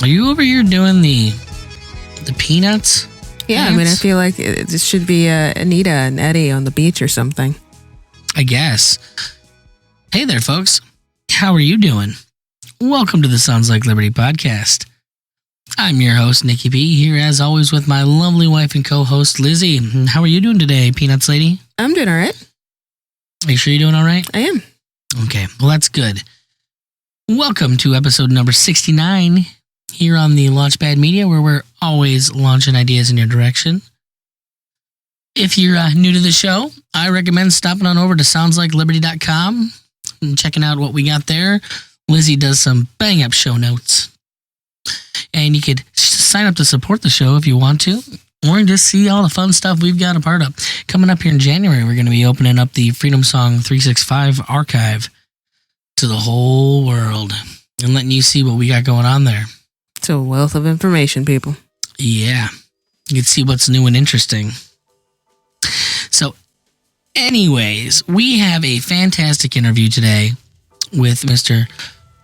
Are you over here doing the peanuts? Yeah, I mean, I feel like it should be Anita and Eddie on the beach or something. I guess. Hey there, folks. How are you doing? Welcome to the Sounds Like Liberty podcast. I'm your host, Nikki B, here as always with my lovely wife and co-host, Lizzie. How are you doing today, Peanuts Lady? I'm doing all right. Are you sure you're doing all right? I am. Okay, well, that's good. Welcome to episode number 69 here on the Launchpad Media, where we're always launching ideas in your direction. If you're new to the show, I recommend stopping on over to soundslikeliberty.com and checking out what we got there. Lizzie does some bang-up show notes. And you could sign up to support the show if you want to, or just see all the fun stuff we've got a part of. Coming up here in January, we're going to be opening up the Freedom Song 365 archive to the whole world and letting you see what we got going on there. It's a wealth of information, people. Yeah. You can see what's new and interesting. So, anyways, we have a fantastic interview today with Mr.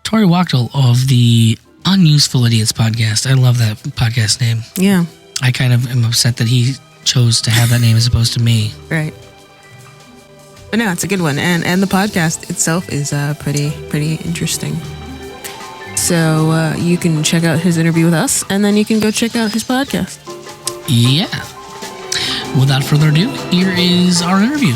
Tory Wachtel of the Unuseful Idiots podcast. I love that podcast name. Yeah. I kind of am upset that he chose to have that name as opposed to me. Right. But no, it's a good one. And the podcast itself is pretty interesting. So you can check out his interview with us, and then you can go check out his podcast. Yeah. Without further ado, here is our interview.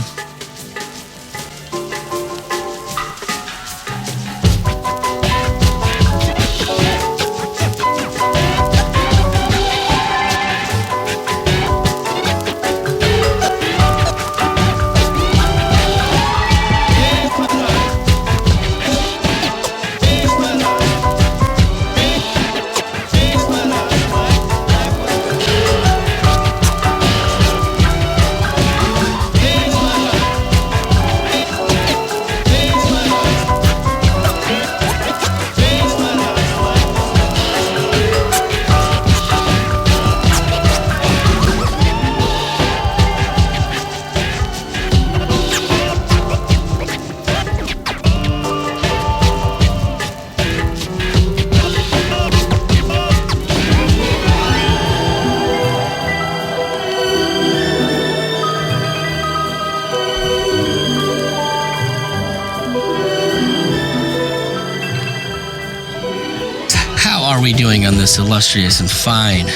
How are we doing on this illustrious and fine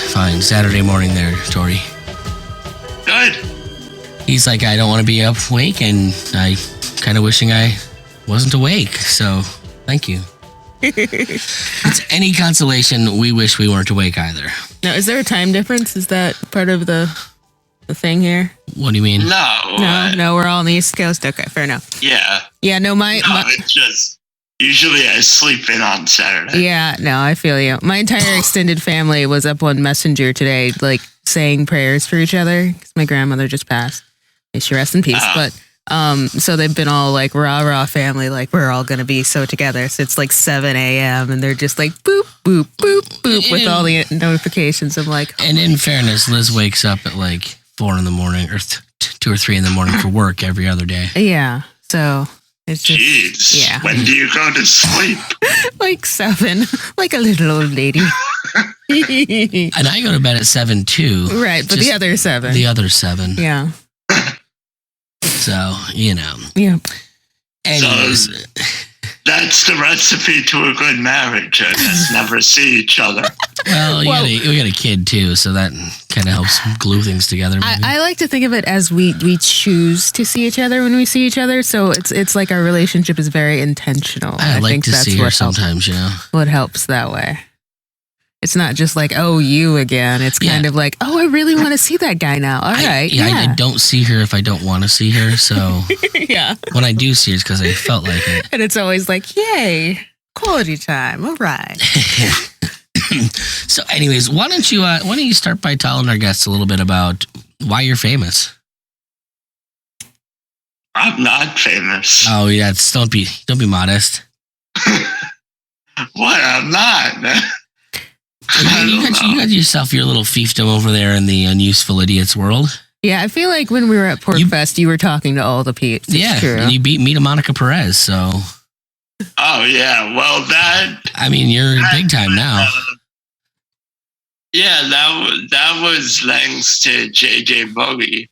Saturday morning there, Tory? Good. He's like, I don't want to be up awake, and I kind of wishing I wasn't awake, so thank you. It's any consolation, we wish we weren't awake either. Now, is there a time difference? Is that part of the thing here? What do you mean? No, we're all on the East Coast. Okay, fair enough. Yeah. Yeah, no, it's just, usually I sleep in on Saturday. Yeah, no, I feel you. My entire extended family was up on Messenger today, like saying prayers for each other, because my grandmother just passed. May she rest in peace. But so they've been all like rah family, like we're all gonna be so together. So it's like 7 a.m. and they're just like boop boop boop boop with all the notifications. I'm like, and in fairness, Liz wakes up at like 4 a.m. or 2 or 3 a.m. for work every other day. Yeah, so. It's just, jeez. Yeah. When do you go to sleep? Like 7, like a little old lady. And I go to bed at 7 too. Right, but the other 7. The other 7. Yeah. So, you know. Yeah. Anyways. So that's the recipe to a good marriage. Just never see each other. Well, we got a kid too, so that kind of helps glue things together. I like to think of it as we choose to see each other when we see each other. So it's like our relationship is very intentional. I like think to that's see her sometimes, you know. What helps that way. It's not just like, oh, you again. It's kind of like, oh, I really want to see that guy now. All right. I don't see her if I don't want to see her. So yeah. When I do see her, it's because I felt like it. And it's always like, yay, quality time. All right. So anyways, why don't you start by telling our guests a little bit about why you're famous? I'm not famous. Oh yeah, don't be modest. What? I'm not. You got yourself your little fiefdom over there in the Unuseful Idiots world. Yeah, I feel like when we were at Porkfest, you were talking to all the peeps. Yeah, and you beat me to Monica Perez, so. Oh, yeah. Well, I mean, you're big time now. Yeah, that was thanks to JJ Boogie.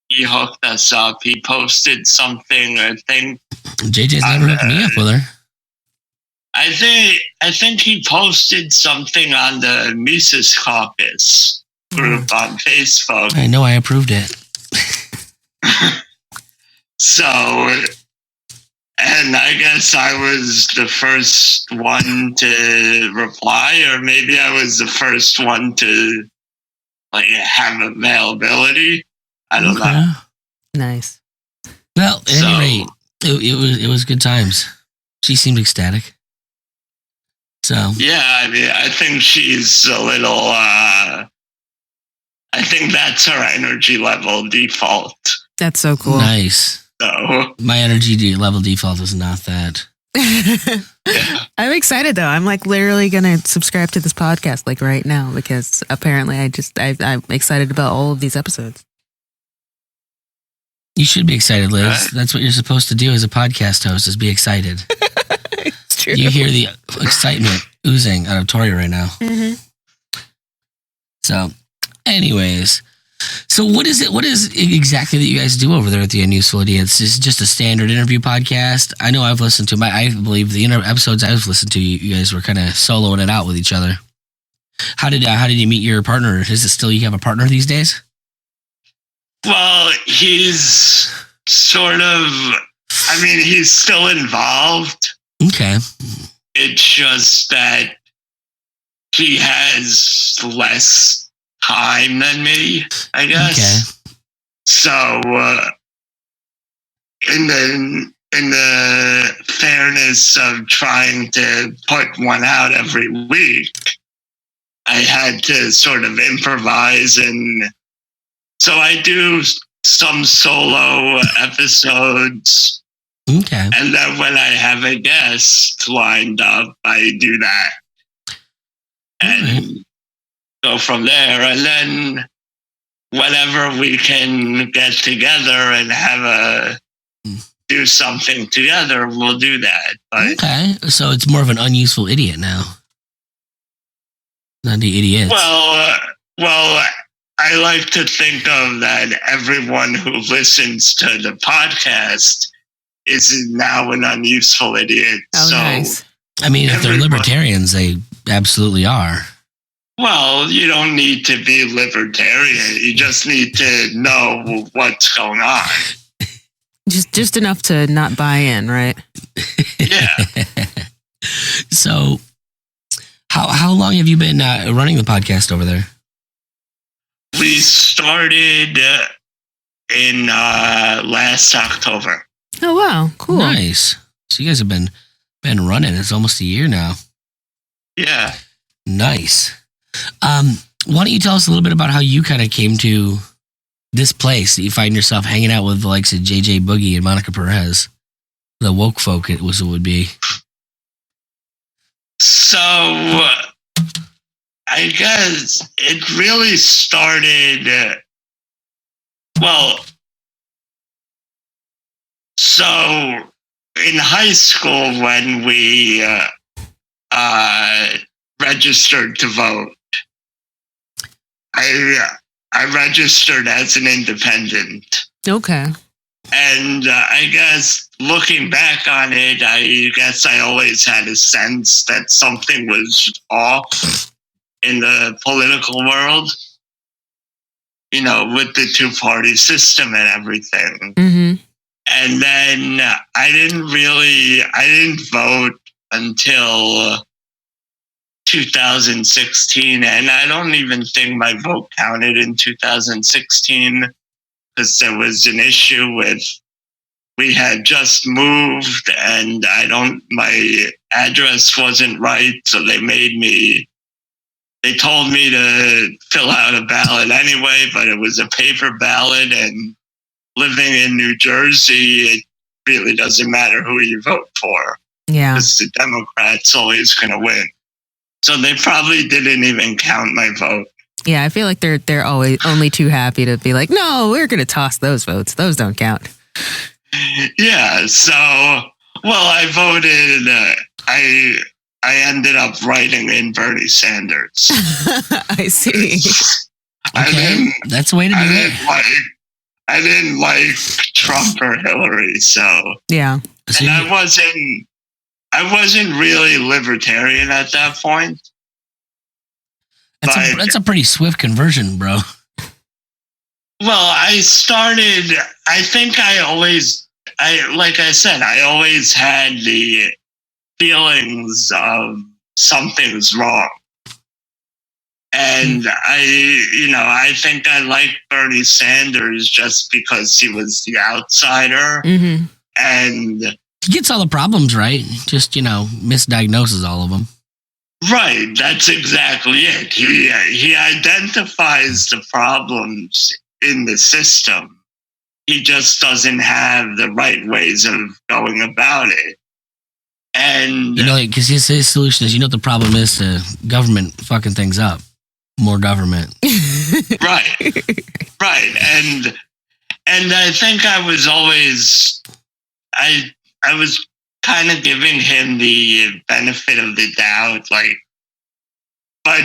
He hooked us up. He posted something, I think. JJ's never hooked me up with her. I think he posted something on the Mises Caucus group on Facebook. I know, I approved it. So, and I guess I was the first one to reply, or maybe I was the first one to like have availability. I don't know. Nice. Well, at any rate, it was good times. She seemed ecstatic. So yeah, I mean, I think she's a little. I think that's her energy level default. That's so cool. Nice. So my energy level default is not that. yeah. I'm excited though. I'm like literally gonna subscribe to this podcast like right now because apparently I'm excited about all of these episodes. You should be excited, Liz. That's what you're supposed to do as a podcast host, is be excited. It's true. You hear the excitement oozing out of Tory right now. Mm-hmm. So, anyways, so what is exactly that you guys do over there at the Unuseful Idiots? Is it just a standard interview podcast? I know I've listened to I believe the episodes I've listened to, you guys were kind of soloing it out with each other. How did you meet your partner? Is it still you have a partner these days? Well, he's sort of. I mean, he's still involved. Okay. It's just that he has less time than me, I guess. Okay. So, in the fairness of trying to put one out every week, I had to sort of improvise, and so I do some solo episodes. Okay. And then when I have a guest lined up, I do that. And go from there. And then whenever we can get together and do something together, we'll do that. But, okay. So it's more of an unuseful idiot now. Not the idiots. Well, I like to think of that everyone who listens to the podcast is now an unuseful idiot. Oh, so, nice. I mean, if they're libertarians, they absolutely are. Well, you don't need to be libertarian. You just need to know what's going on. Just enough to not buy in, right? Yeah. So, how long have you been running the podcast over there? We started in last October. Oh wow, cool. Nice. So you guys have been running. It's almost a year now. Yeah. Nice. Why don't you tell us a little bit about how you kind of came to this place that you find yourself hanging out with the likes of JJ Boogie and Monica Perez, the woke folk it would be. So I guess it really started. So in high school when we registered to vote, I registered as an independent. Okay. And I guess looking back on it, I guess I always had a sense that something was off in the political world, with the two-party system and everything. Mm-hmm. And then I didn't vote until 2016. And I don't even think my vote counted in 2016 because there was an issue we had just moved and my address wasn't right. So they told me to fill out a ballot anyway, but it was a paper ballot, and living in New Jersey, it really doesn't matter who you vote for. Yeah. Because the Democrats always going to win. So they probably didn't even count my vote. Yeah, I feel like they're always only too happy to be like, no, we're going to toss those votes. Those don't count. Yeah, so, well, I voted, I ended up writing in Bernie Sanders. I see. Okay, that's the way to do it. I didn't like Trump or Hillary, so Yeah. and I wasn't really libertarian at that point. That's a pretty swift conversion, bro. Well, I think I always had the feelings of something's wrong. And I think I liked Bernie Sanders just because he was the outsider. Mm-hmm. And he gets all the problems right, just, misdiagnoses all of them. Right, that's exactly it. He identifies the problems in the system. He just doesn't have the right ways of going about it. And because his solution is, what the problem is to government fucking things up. More government. Right. And I think I was always I was kind of giving him the benefit of the doubt, but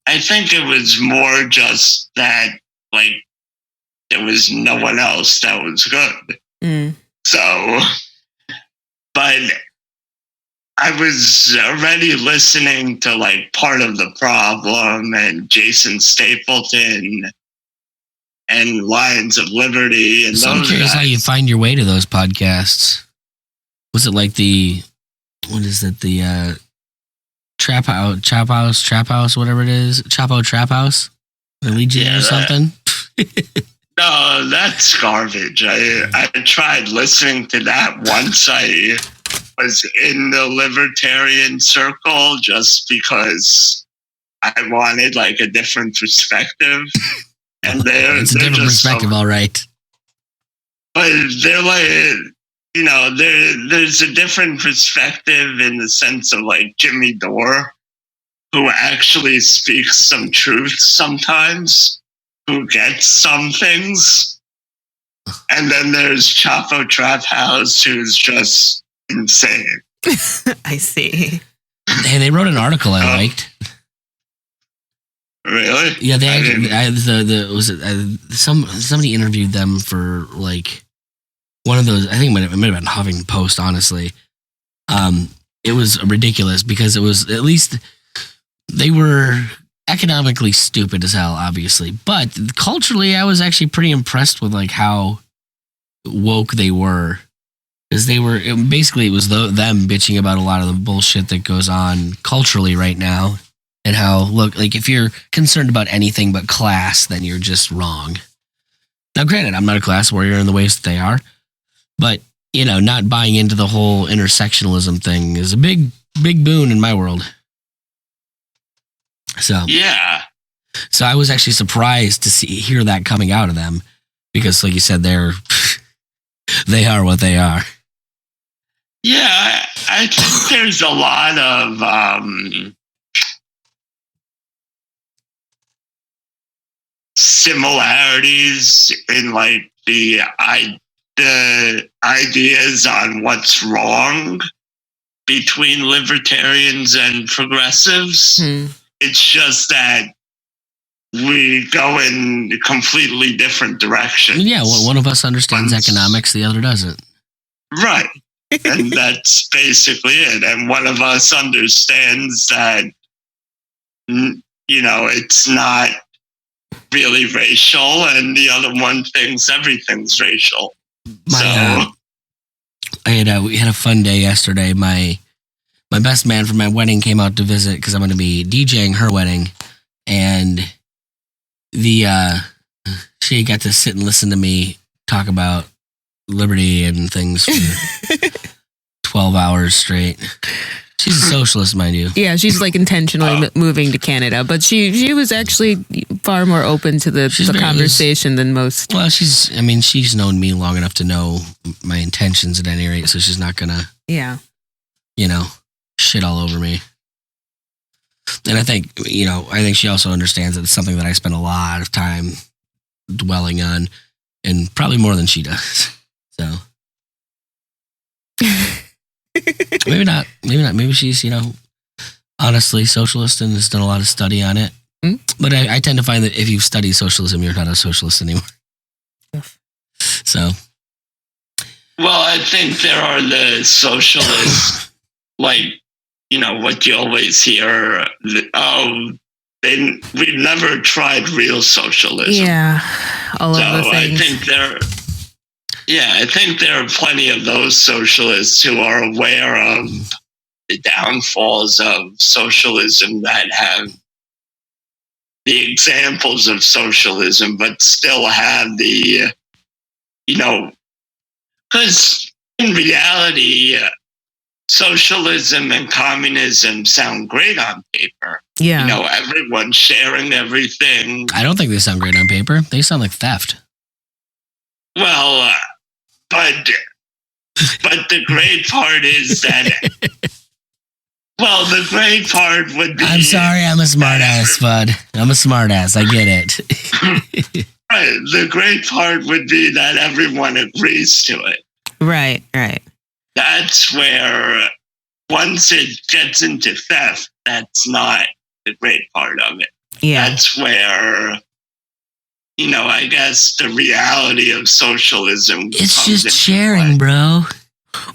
I think it was more just that, there was no one else that was good. Mm. So, but I was already listening to Part of the Problem and Jason Stapleton and Lions of Liberty and so those I'm curious guys. how you find your way to those podcasts. Was it like the Trap House, whatever it is, Chapo Trap House, Legion or something? No, that's garbage. I tried listening to that once I was in the libertarian circle just because I wanted a different perspective. And it's a different perspective, all right. But they're there's a different perspective in the sense of Jimmy Dore, who actually speaks some truth sometimes, who gets some things. And then there's Chapo Trap House, who's just insane. I see. Hey, they wrote an article I liked. Really? Yeah, somebody interviewed them for one of those. I think it might have been Huffington Post. Honestly, it was ridiculous because it was, at least they were economically stupid as hell, obviously, but culturally, I was actually pretty impressed with how woke they were. Because it was them bitching about a lot of the bullshit that goes on culturally right now, and how, if you're concerned about anything but class, then you're just wrong. Now, granted, I'm not a class warrior in the ways that they are, but, not buying into the whole intersectionalism thing is a big, big boon in my world. So, yeah. So I was actually surprised to hear that coming out of them, because, like you said, they are what they are. Yeah, I think there's a lot of similarities in the ideas on what's wrong between libertarians and progressives. It's just that we go in completely different directions. Yeah, one of us understands economics, the other doesn't. Right. And that's basically it. And one of us understands that, it's not really racial, and the other one thinks everything's racial. We had a fun day yesterday. My best man from my wedding came out to visit because I'm going to be DJing her wedding, and she got to sit and listen to me talk about liberty and things for 12 hours straight. She's a socialist, mind you. Yeah, she's intentionally moving to Canada, but she was actually far more open to the conversation than most. Well, she's known me long enough to know my intentions at any rate, so she's not gonna, shit all over me. And I think she also understands that it's something that I spend a lot of time dwelling on, and probably more than she does. So maybe not. Maybe she's, Honestly, socialism has done a lot of study on it. Hmm? But I tend to find that if you've studied socialism, you're not a socialist anymore. So. Well, I think there are the socialists, like, what you always hear, we've never tried real socialism. Yeah, all So of the things. I think there are plenty of those socialists who are aware of the downfalls of socialism that have the examples of socialism, but still have the, because in reality, socialism and communism sound great on paper. Yeah. Everyone's sharing everything. I don't think they sound great on paper. They sound like theft. Well, but the great part is that. Well, the great part would be. I'm sorry, I'm a smartass, bud. I'm a smartass. I get it. Right. The great part would be that everyone agrees to it. Right. That's where, once it gets into theft, that's not the great part of it. Yeah. That's where, I guess the reality of socialism. It's just sharing, bro.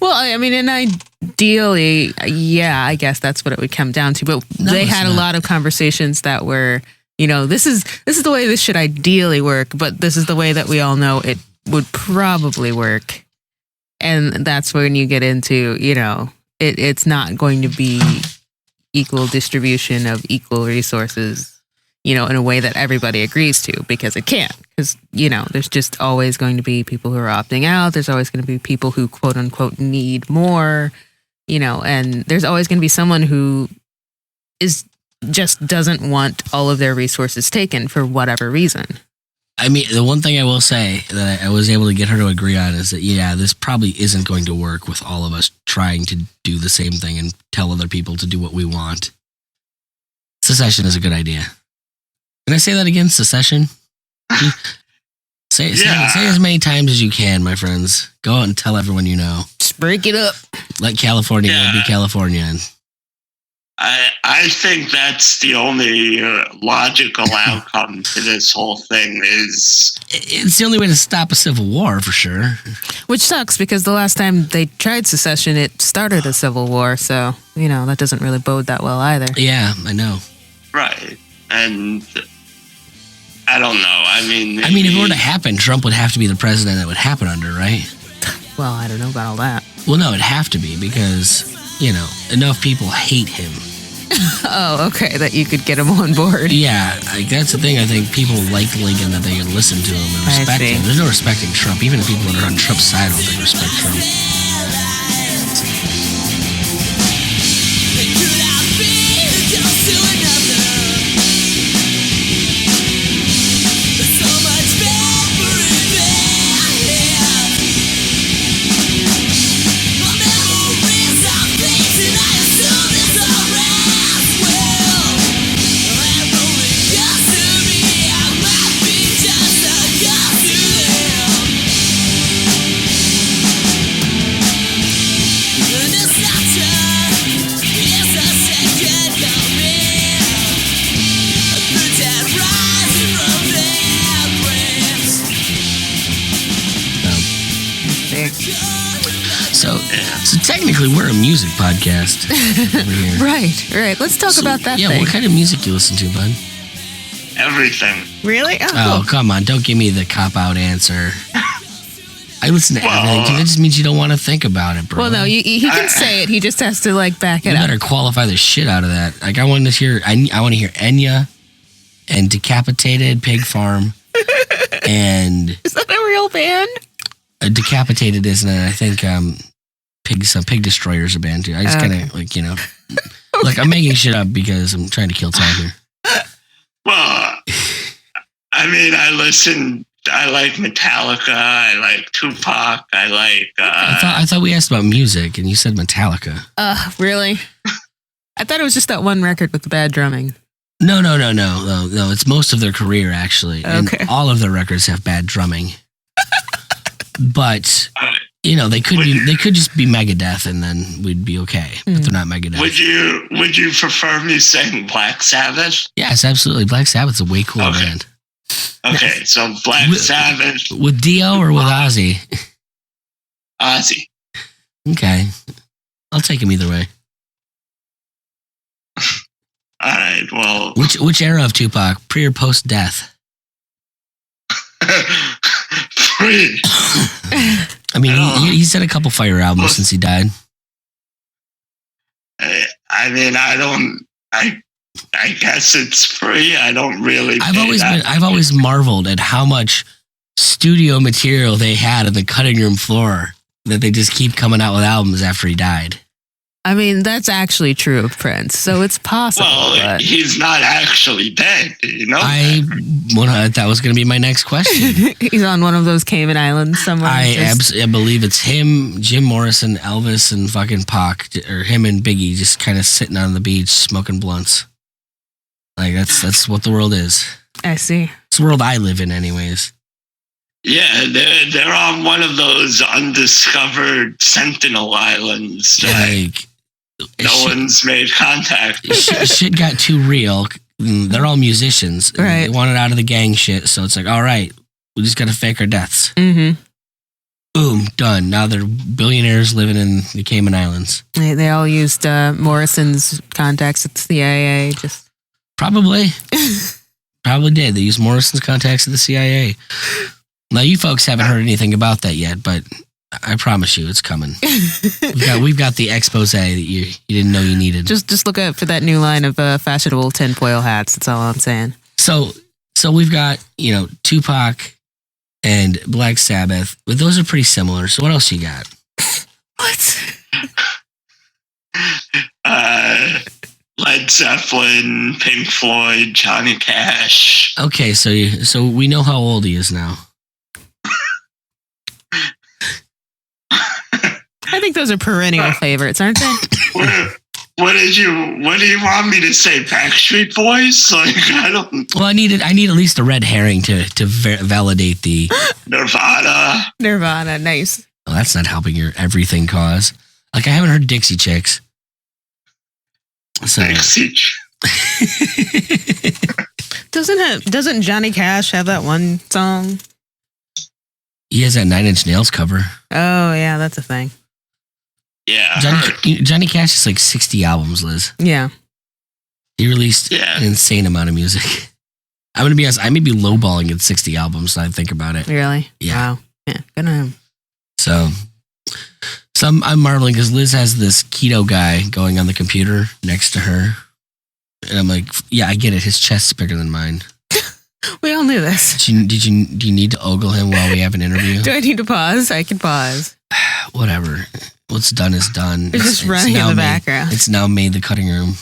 Well, I mean, and ideally, yeah, I guess that's what it would come down to. But they had a lot of conversations that were, this is the way this should ideally work, but this is the way that we all know it would probably work. And that's when you get into, it's not going to be equal distribution of equal resources, in a way that everybody agrees to, because it can't. Because, there's just always going to be people who are opting out. There's always going to be people who, quote unquote, need more, and there's always going to be someone who just doesn't want all of their resources taken for whatever reason. I mean, the one thing I will say that I was able to get her to agree on is that, this probably isn't going to work with all of us trying to do the same thing and tell other people to do what we want. Secession is a good idea. Can I say that again? Secession? Say as many times as you can, my friends. Go out and tell everyone you know. Just break it up. Let California be California. I think that's the only logical outcome to this whole thing is... It's the only way to stop a civil war, for sure. Which sucks, because the last time they tried secession, it started a civil war. So, that doesn't really bode that well either. Yeah, I know. Right. And I don't know. I mean, if it were to happen, Trump would have to be the president that would happen under, right? Well, I don't know about all that. Well, no, it'd have to be because, enough people hate him. Oh, okay, that you could get him on board. Yeah, that's the thing. I think people like Lincoln, that they could listen to him and respect him. There's no respecting Trump. Even the people that are on Trump's side, I don't think respect Trump. So technically, we're a music podcast over here. Right. Let's talk about that thing. What kind of music do you listen to, bud? Everything. Really? Oh, come on. Don't give me the cop-out answer. I listen to everything. That just means you don't want to think about it, bro. Well, no, he can say it. He just has to, back it up. You better qualify the shit out of that. I want to hear Enya and Decapitated Pig Farm. And... Is that a real band? Decapitated isn't it? I think Pig Destroyer's a band too. I just kind of look, I'm making shit up because I'm trying to kill time here. Well, I like Metallica, I like Tupac, I like... I thought we asked about music and you said Metallica. Really? I thought it was just that one record with the bad drumming. No. It's most of their career, actually. Okay. And all of their records have bad drumming. But they could just be Megadeth, and then we'd be okay. But they're not Megadeth. Would you prefer me saying Black Sabbath? Yes, absolutely. Black Sabbath's a way cooler band. Okay, so Black Sabbath with Dio or with Ozzy? Ozzy. Okay, I'll take him either way. All right. Well, which era of Tupac, pre or post death? Pre. I mean, he's had a couple fire albums since he died. I mean, I guess it's free. I don't really. I've always marveled at how much studio material they had on the cutting room floor that they just keep coming out with albums after he died. I mean, that's actually true of Prince, so it's possible. Well, he's not actually dead, That was going to be my next question. He's on one of those Cayman Islands somewhere. I believe it's him, Jim Morrison, Elvis, and fucking Pac, or him and Biggie, just kind of sitting on the beach smoking blunts. Like that's what the world is. I see. It's the world I live in, anyways. Yeah, they're on one of those undiscovered Sentinel Islands. No one's made contact. Shit got too real. They're all musicians. Right. They wanted out of the gang shit, so it's like, all right, we just got to fake our deaths. Mm-hmm. Boom, done. Now they're billionaires living in the Cayman Islands. They all used Morrison's contacts at the CIA. Probably did. They used Morrison's contacts at the CIA. Now, you folks haven't heard anything about that yet, but I promise you it's coming. We've got the expose that you didn't know you needed. Just look out for that new line of fashionable tinfoil hats. That's all I'm saying. So we've got, Tupac and Black Sabbath, but those are pretty similar. So what else you got? What? Led Zeppelin, Pink Floyd, Johnny Cash. Okay, so we know how old he is now. I think those are perennial favorites, aren't they? What do you want me to say? Backstreet Boys? Like, I don't. Well, I need at least a red herring to validate the Nirvana. Nirvana, nice. Well, that's not helping your everything cause. Like, I haven't heard Dixie Chicks. So. Dixie. Doesn't Johnny Cash have that one song? He has that 9 Inch Nails cover. Oh yeah, that's a thing. Yeah. Johnny Cash is like 60 albums, Liz. Yeah. He released an insane amount of music. I'm going to be honest, I may be lowballing at 60 albums now I think about it. Really? Yeah. Wow. Yeah, good on him. So I'm marveling because Liz has this keto guy going on the computer next to her. And I'm like, yeah, I get it. His chest's bigger than mine. We all knew this. Do you need to ogle him while we have an interview? Do I need to pause? I can pause. Whatever. What's done is done. It's just running in the background. It's now made the cutting room.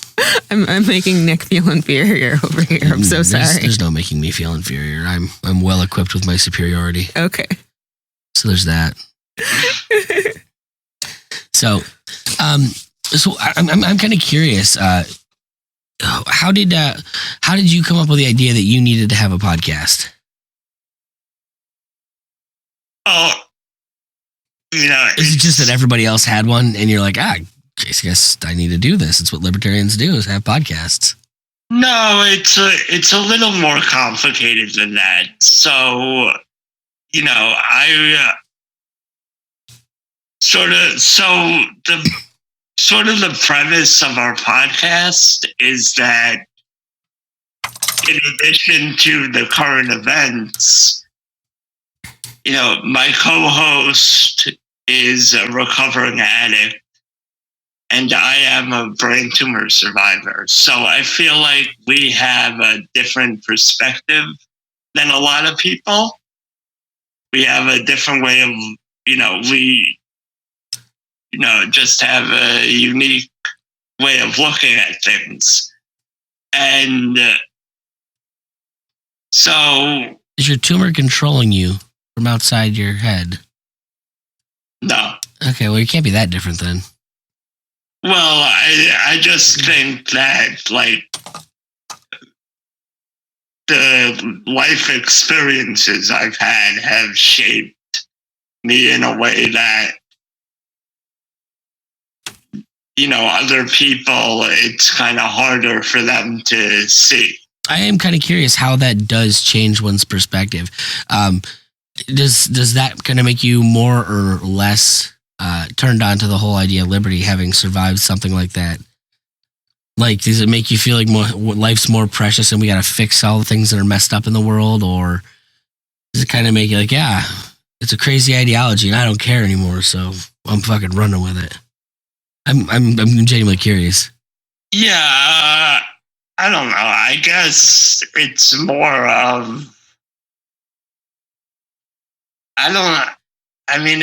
I'm making Nick feel inferior over here. I'm so sorry. There's no making me feel inferior. I'm well equipped with my superiority. Okay. So there's that. So I'm kind of curious. How did you come up with the idea that you needed to have a podcast? Oh, is it just that everybody else had one, and you're like, I guess I need to do this? It's what libertarians do, is have podcasts. No, it's a little more complicated than that. So, I the premise of our podcast is that in addition to the current events, my co-host is a recovering addict and I am a brain tumor survivor. So I feel like we have a different perspective than a lot of people. We have a different way of, we just have a unique way of looking at things. And so... Is your tumor controlling you from outside your head? No. Okay, well, you can't be that different then. Well, I just think that, the life experiences I've had have shaped me in a way that, other people, it's kind of harder for them to see. I am kind of curious how that does change one's perspective. Does that kind of make you more or less turned on to the whole idea of liberty, having survived something like that? Like, does it make you feel like life's more precious and we got to fix all the things that are messed up in the world? Or does it kind of make you like, yeah, it's a crazy ideology and I don't care anymore, so I'm fucking running with it? I'm genuinely curious. Yeah, I don't know. I guess it's more of,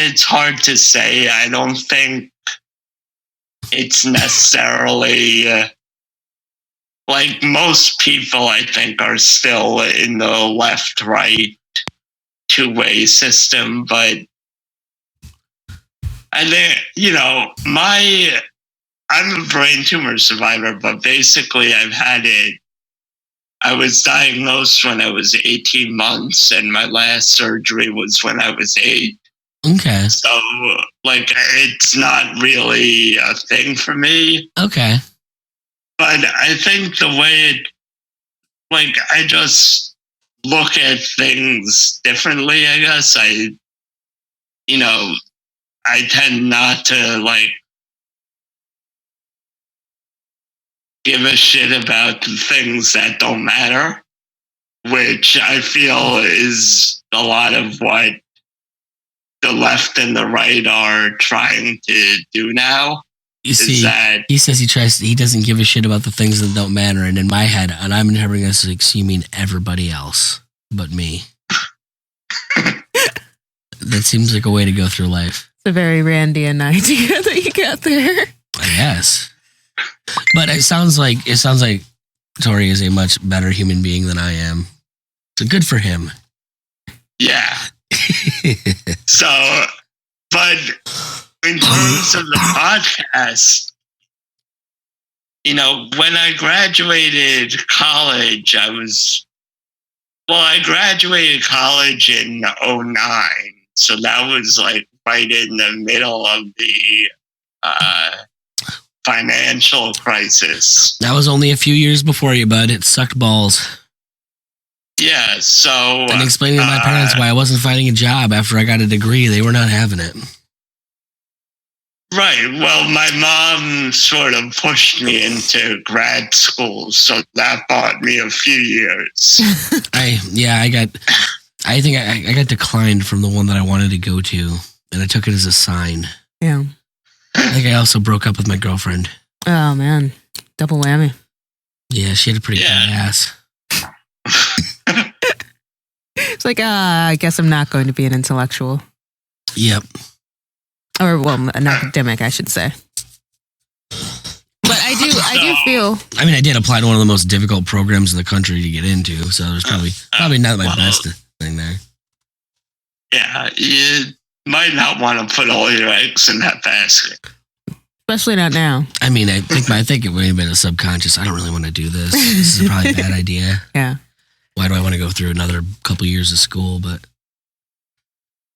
it's hard to say. I don't think it's necessarily, like most people, I think, are still in the left-right two-way system, but I think, I'm a brain tumor survivor, but basically I've had it. I was diagnosed when I was 18 months, and my last surgery was when I was 8. Okay. So, like, it's not really a thing for me. Okay. But I think the way I just look at things differently, I guess. I tend not to, give a shit about the things that don't matter, which I feel is a lot of what the left and the right are trying to do now. You see, he says he doesn't give a shit about the things that don't matter, and in my head, and I'm interpreting this like, so you mean everybody else but me. That seems like a way to go through life. It's a very Randian idea that you got there. I guess. But it sounds like Tory is a much better human being than I am. So good for him. Yeah. So, but in terms of the podcast, when I graduated college, I graduated college in 2009. So that was like right in the middle of the financial crisis. That was only a few years before you, bud. It sucked balls. Yeah, so... And explaining to my parents why I wasn't finding a job after I got a degree, they were not having it. Right. Well, my mom sort of pushed me into grad school, so that bought me a few years. I think I got declined from the one that I wanted to go to, and I took it as a sign. Yeah. I think I also broke up with my girlfriend. Oh, man. Double whammy. Yeah, she had a pretty good ass. It's like, I guess I'm not going to be an intellectual. Yep. Or, well, an academic, I should say. But I do feel... I mean, I did apply to one of the most difficult programs in the country to get into, so there's probably not my best thing there. Yeah, you might not want to put all your eggs in that basket. Especially not now. I mean, I think it would have been a subconscious. I don't really want to do this. This is probably a bad idea. Yeah. Why do I want to go through another couple years of school? But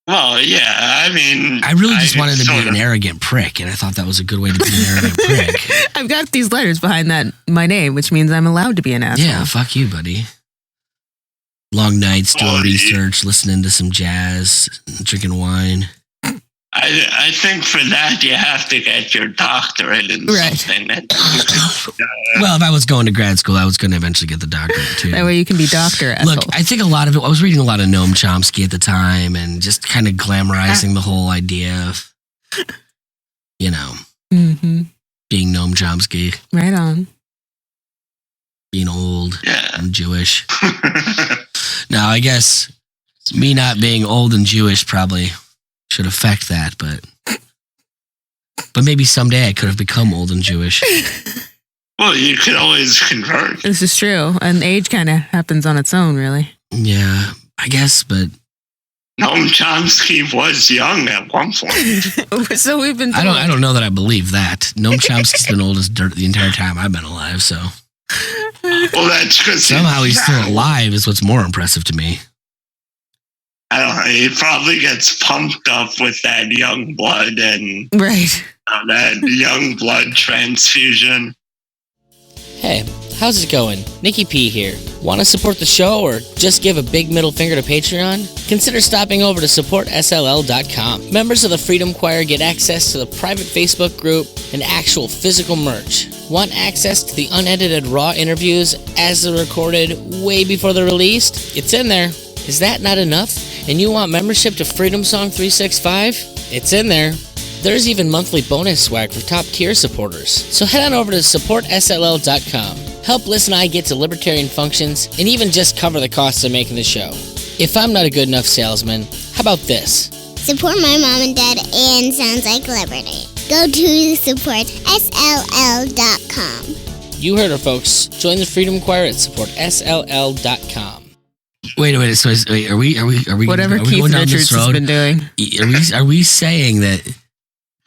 well, yeah, I mean, I really just wanted to be an arrogant prick, and I thought that was a good way to be an arrogant prick. I've got these letters behind my name, which means I'm allowed to be an asshole. Yeah, fuck you, buddy. Long nights doing research, listening to some jazz, drinking wine. I think for that you have to get your doctorate in something. Well, if I was going to grad school, I was going to eventually get the doctorate too. That way you can be Dr. Ethel. Look, I think a lot of it, I was reading a lot of Noam Chomsky at the time and just kind of glamorizing the whole idea of, being Noam Chomsky. Right on. Being old and Jewish. Now, I guess me not being old and Jewish probably should affect that, but maybe someday I could have become old and Jewish. Well, you could always convert. This is true. And age kind of happens on its own, really. Yeah, I guess, but Noam Chomsky was young at one point. So we've been told. I don't know that I believe that. Noam Chomsky's been old as dirt the entire time I've been alive, so. Well, that's because somehow he's still alive is what's more impressive to me. I don't know. He probably gets pumped up with that young blood and Right. that young blood transfusion. Hey, how's it going? Nikki P here. Want to support the show or just give a big middle finger to Patreon? Consider stopping over to supportSLL.com. Members of the Freedom Choir get access to the private Facebook group and actual physical merch. Want access to the unedited raw interviews as they're recorded way before they're released? It's in there. Is that not enough? And you want membership to Freedom Song 365? It's in there. There's even monthly bonus swag for top tier supporters. So head on over to supportsll.com. Help Liz and I get to libertarian functions and even just cover the costs of making the show. If I'm not a good enough salesman, how about this? Support my mom and dad and Sounds Like Liberty. Go to supportsll.com. You heard her, folks. Join the Freedom Choir at supportsll.com. Wait. So are we Whatever are we Keith going down Richards this road? has been doing. Are we saying that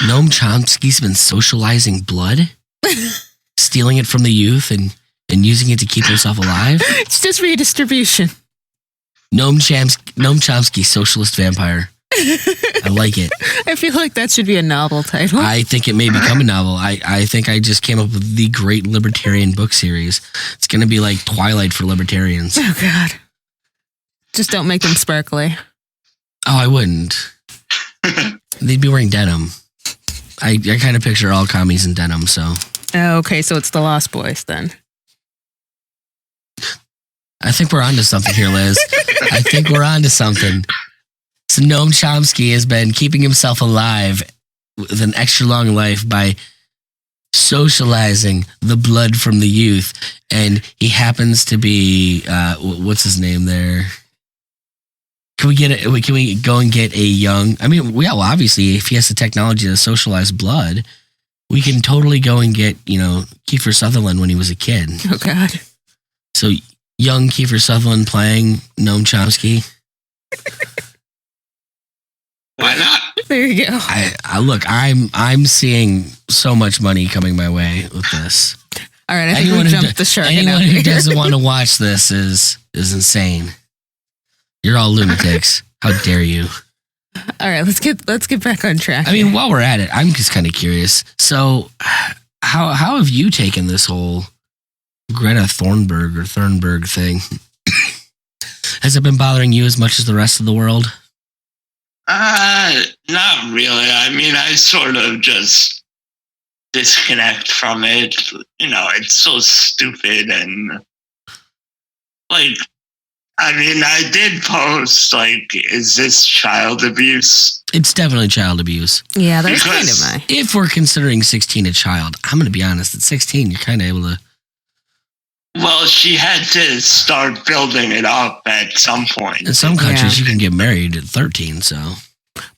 Noam Chomsky's been socializing blood, stealing it from the youth and using it to keep himself alive? It's just redistribution. Noam Chomsky, socialist vampire. I like it. I feel like that should be a novel title. I think it may become a novel. I think I just came up with the great libertarian book series. It's going to be like Twilight for libertarians. Oh, God. Just don't make them sparkly. Oh, I wouldn't. They'd be wearing denim. I kind of picture all commies in denim, so. Oh, okay, so it's the Lost Boys then. I think we're onto something here, Liz. I think we're onto something. So Noam Chomsky has been keeping himself alive with an extra long life by socializing the blood from the youth. And he happens to be, what's his name there? Can we go and get a young, obviously, if he has the technology to socialize blood, we can totally go and get, Kiefer Sutherland when he was a kid. Oh, God. So young Kiefer Sutherland playing Noam Chomsky. Why not? There you go. I'm seeing so much money coming my way with this. All right, I think we jumped the shark. Anyone who doesn't want to watch this is insane. You're all lunatics. How dare you? All right, let's get back on track. I mean, while we're at it, I'm just kind of curious. So, how have you taken this whole Greta Thunberg thing? Has it been bothering you as much as the rest of the world? Not really. I mean, I sort of just disconnect from it. It's so stupid and I did post, is this child abuse? It's definitely child abuse. Yeah, that's kind of my. If we're considering 16 a child, I'm going to be honest, at 16, you're kind of able to. Well, she had to start building it up at some point. In some countries, you can get married at 13, so.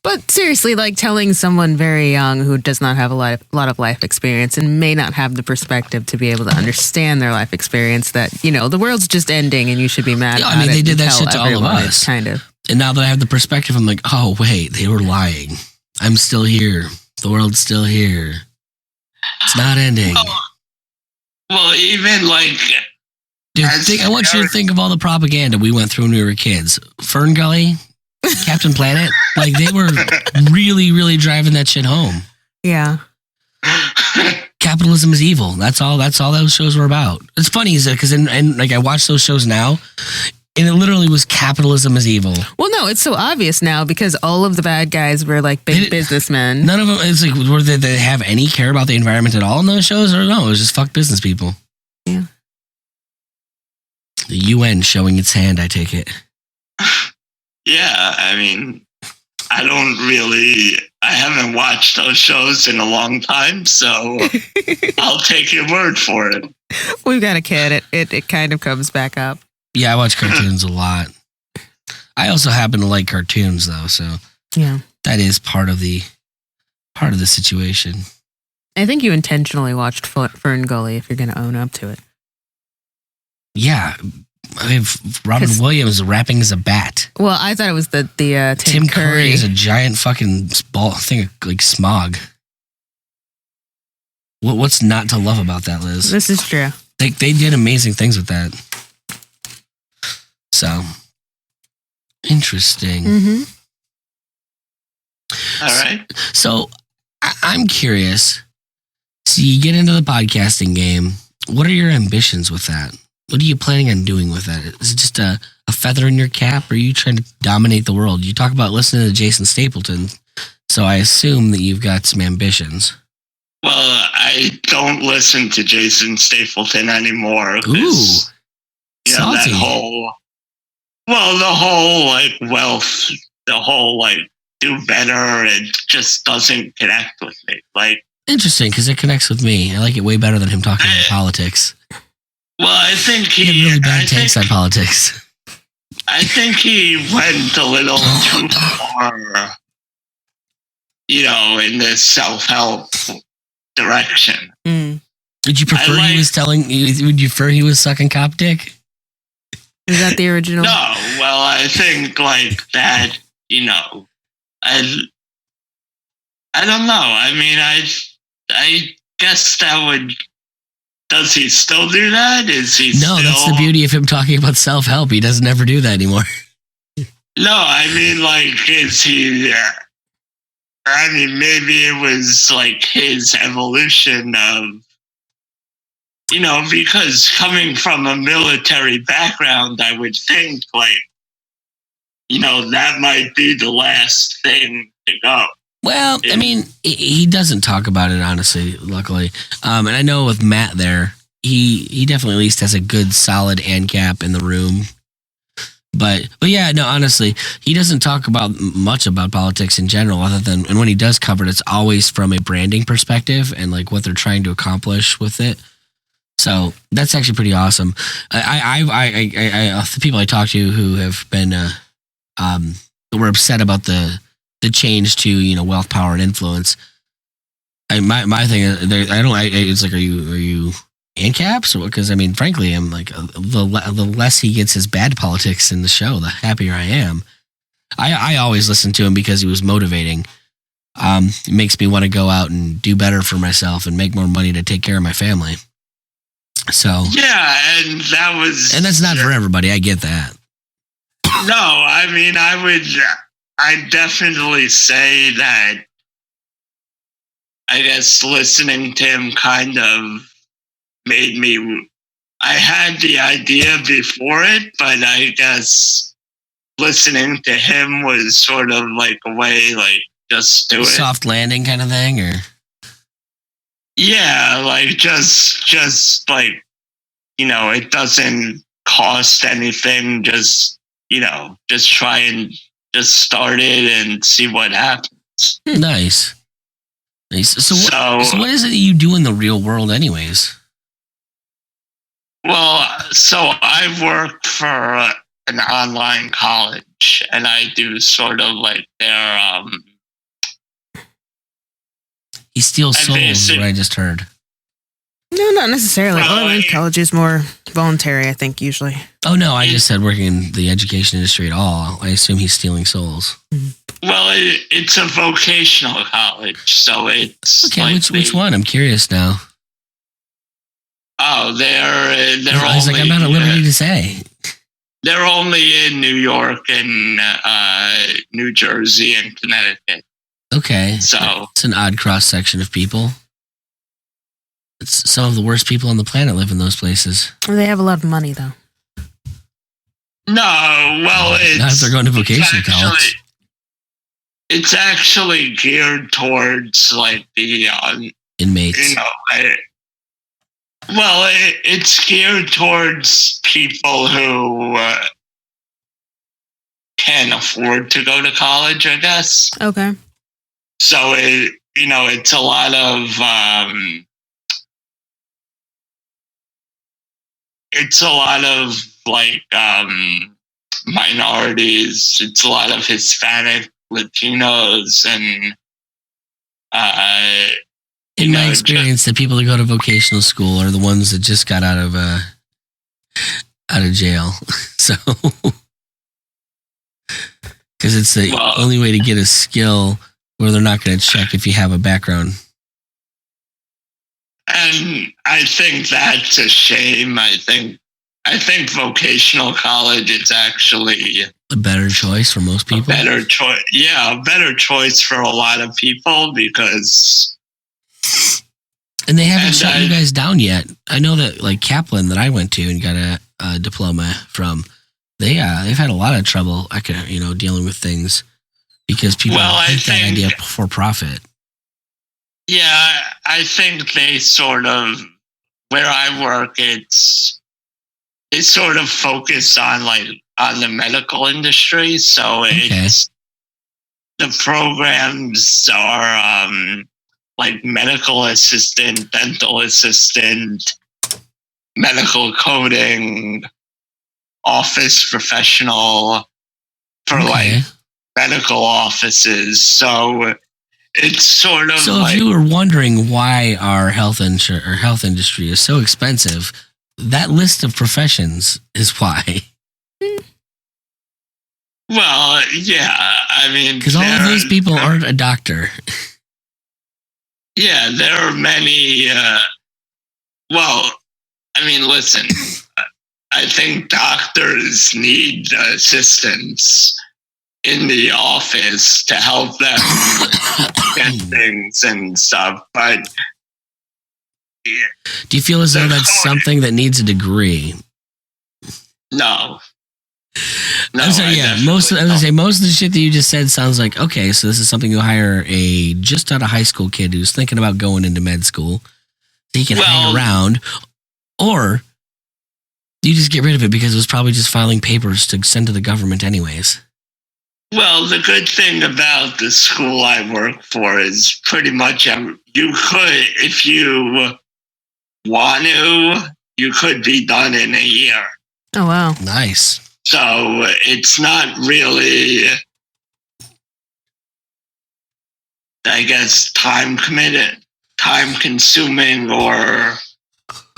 But seriously, telling someone very young who does not have a lot of life experience and may not have the perspective to be able to understand their life experience that, the world's just ending and you should be mad about it. They did that shit to all of us. Kind of. And now that I have the perspective, I'm like, oh, wait, they were lying. I'm still here. The world's still here. It's not ending. Well, even Dude, I want you to think of all the propaganda we went through when we were kids. Fern Gully, Captain Planet, they were really, really driving that shit home. Yeah. Capitalism is evil. That's all those shows were about. It's funny, is that because I watch those shows now, and it literally was capitalism is evil. Well, no, it's so obvious now because all of the bad guys were big businessmen. None of them. It's did they have any care about the environment at all in those shows, or no? It was just fuck business people. Yeah. The UN showing its hand, I take it. Yeah, I mean, I haven't watched those shows in a long time, so I'll take your word for it. We've got a kid. It kind of comes back up. Yeah, I watch cartoons a lot. I also happen to like cartoons, though, so yeah, that is part of the situation. I think you intentionally watched Fern Gully if you're going to own up to it. Yeah, I have Robin Williams rapping as a bat. Well, I thought it was the Tim Curry is a giant fucking ball thing like smog. What's not to love about that, Liz? This is true. They did amazing things with that. So, Interesting. Mm-hmm. All right. So I'm curious. So you get into the podcasting game. What are your ambitions with that? What are you planning on doing with that? Is it just a feather in your cap, or are you trying to dominate the world? You talk about listening to Jason Stapleton, so I assume that you've got some ambitions. Well, I don't listen to Jason Stapleton anymore. Ooh, that whole, the whole like wealth, the whole like do better, it just doesn't connect with me. Like, interesting, because it connects with me. I like it way better than him talking about politics. Well, I think he had really bad takes on politics. I think he went a little too far, in this self-help direction. Mm. Would you prefer he was telling? Would you prefer he was sucking cop dick? Is that the original? No. Well, I think like that. I don't know. I mean, I guess that would. Does he still do that? Is he? No, that's the beauty of him talking about self-help. He doesn't ever do that anymore. No, I mean, like, is he? I mean, maybe it was like his evolution of, because coming from a military background, I would think like, that might be the last thing to go. Well, I mean, he doesn't talk about it, honestly, luckily. And I know with Matt there, he definitely at least has a good, solid ANCAP in the room. But yeah, no, honestly, he doesn't talk much about politics in general, other than, and when he does cover it, it's always from a branding perspective and like what they're trying to accomplish with it. So that's actually pretty awesome. The people I talk to who have been, were upset about the change to wealth, power, and influence. My thing is, it's like, are you ANCAPs? Because I mean, frankly, I'm like the less he gets his bad politics in the show, the happier I am. I always listen to him because he was motivating. It makes me want to go out and do better for myself and make more money to take care of my family. So yeah, and that's not for everybody. I get that. No, I mean, I definitely say that I guess listening to him kind of made me. I had the idea before it, but I guess listening to him was sort of like a way, like, just do it. Soft landing kind of thing, or? Yeah, like, just like, it doesn't cost anything, just try and just start it and see what happens. Nice. So what is it that you do in the real world anyways? Well, so I work for an online college, and I do sort of like their... He steals souls, is what I just heard. No, not necessarily. Online college is more voluntary, I think, usually. Oh, no, I just said working in the education industry at all. I assume he's stealing souls. Well, it's a vocational college, so it's... Okay, like which one? I'm curious now. Oh, they're I was like, I'm not at liberty to say. They're only in New York and New Jersey and Connecticut. Okay. So it's an odd cross-section of people. It's some of the worst people on the planet live in those places. Well, they have a lot of money, though. No, well, it's... Not if they're going to vocational college. It's actually geared towards, like, the... inmates. It's geared towards people who can afford to go to college, I guess. Okay. So, it's a lot of... it's a lot of like minorities. It's a lot of Hispanic, Latinos, and in my experience, the people that go to vocational school are the ones that just got out of jail. So, because it's the only way to get a skill where they're not going to check if you have a background. And I think that's a shame. I think I think vocational college is actually A better choice for most a people. better choice. Yeah, a better choice for a lot of people because. And they haven't And shut you guys down yet. I know that like Kaplan that I went to and got a diploma from, they've had a lot of trouble, dealing with things because people hate that idea for profit. Yeah, I think they sort of, where I work, they sort of focus on the medical industry. So it's, the programs are like medical assistant, dental assistant, medical coding, office professional for like medical offices. So it's sort of so if you were wondering why our health industry is so expensive, that list of professions is why. Well, yeah, I mean, because all of those people aren't a doctor. Yeah, there are many. Well, I mean, listen, I think doctors need assistance in the office to help them get things and stuff. But do you feel as though that's something that needs a degree? No. Most of the shit that you just said sounds like, okay, so this is something you hire a just out of high school kid who's thinking about going into med school so he can hang around, or you just get rid of it because it was probably just filing papers to send to the government anyways. Well, the good thing about the school I work for is pretty much you could, if you want to, you could be done in a year. Oh, wow. Nice. So it's not really, I guess, time consuming or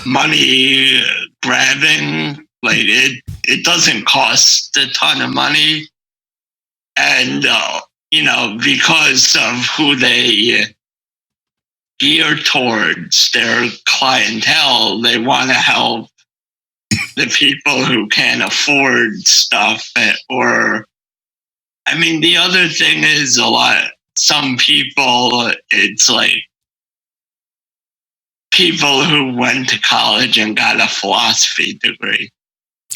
money grabbing. Like it doesn't cost a ton of money. And, because of who they gear towards, their clientele, they want to help the people who can't afford stuff. The other thing is some people, it's like people who went to college and got a philosophy degree.